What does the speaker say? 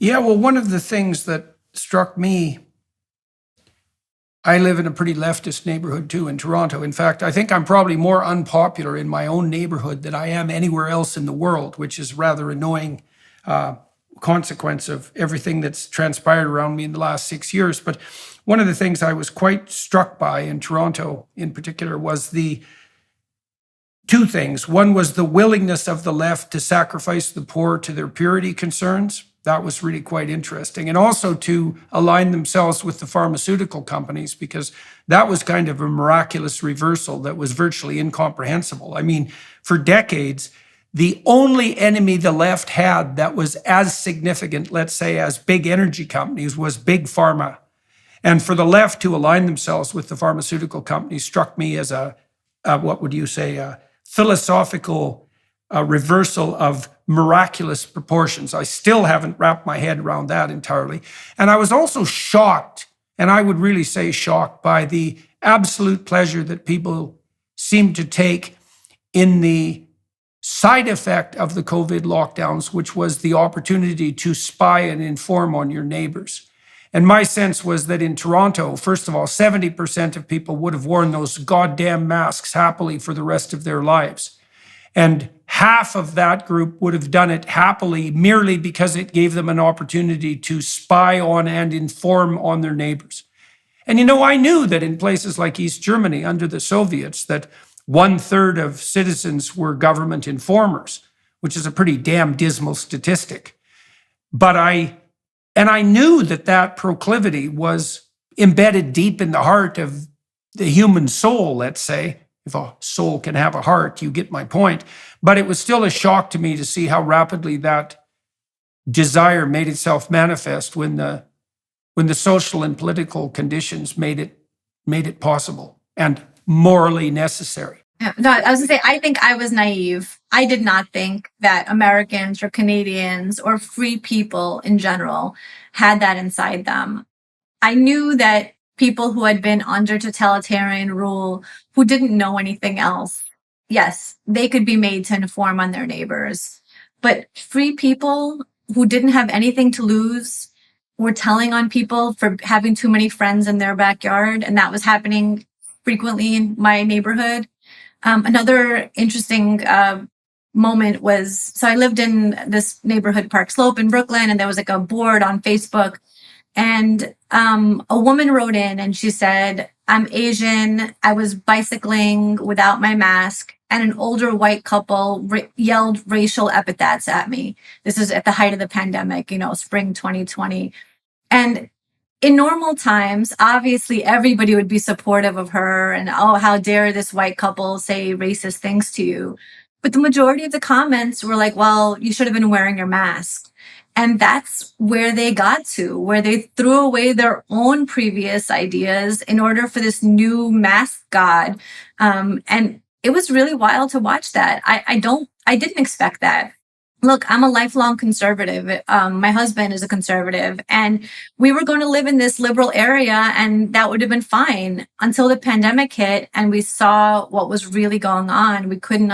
Yeah, well, one of the things that struck me, I live in a pretty leftist neighborhood too in Toronto. In fact, I think I'm probably more unpopular in my own neighborhood than I am anywhere else in the world, which is rather annoying consequence of everything that's transpired around me in the last 6 years. But one of the things I was quite struck by in Toronto in particular was the two things. One was the willingness of the left to sacrifice the poor to their purity concerns. That was really quite interesting. And also to align themselves with the pharmaceutical companies, because that was kind of a miraculous reversal that was virtually incomprehensible. I mean, for decades, the only enemy the left had that was as significant, let's say, as big energy companies was big pharma. And for the left to align themselves with the pharmaceutical companies struck me as a what would you say, a philosophical reversal of miraculous proportions. I still haven't wrapped my head around that entirely. And I was also shocked, and I would really say shocked, by the absolute pleasure that people seem to take in the side effect of the COVID lockdowns, which was the opportunity to spy and inform on your neighbors. And my sense was that in Toronto, first of all, 70% of people would have worn those goddamn masks happily for the rest of their lives. And half of that group would have done it happily merely because it gave them an opportunity to spy on and inform on their neighbors. And I knew that in places like East Germany under the Soviets, that 1/3 of citizens were government informers, which is a pretty damn dismal statistic. But I knew that that proclivity was embedded deep in the heart of the human soul, let's say. If a soul can have a heart, you get my point. But it was still a shock to me to see how rapidly that desire made itself manifest when the social and political conditions made it possible and morally necessary. No, I was gonna say, I think I was naive. I did not think that Americans or Canadians or free people in general had that inside them. I knew that people who had been under totalitarian rule, who didn't know anything else, yes, they could be made to inform on their neighbors. But free people who didn't have anything to lose were telling on people for having too many friends in their backyard, and that was happening frequently in my neighborhood. Another interesting moment was, so I lived in this neighborhood, Park Slope in Brooklyn, and there was like a board on Facebook, and a woman wrote in and she said, "I'm Asian, I was bicycling without my mask, and an older white couple yelled racial epithets at me." This is at the height of the pandemic, spring 2020. And in normal times, obviously everybody would be supportive of her and, oh, how dare this white couple say racist things to you. But the majority of the comments were like, well, you should have been wearing your mask. And that's where they got to, where they threw away their own previous ideas in order for this new mask god. And it was really wild to watch that. I didn't expect that. Look, I'm a lifelong conservative. My husband is a conservative, and we were going to live in this liberal area, and that would have been fine until the pandemic hit and we saw what was really going on. We couldn't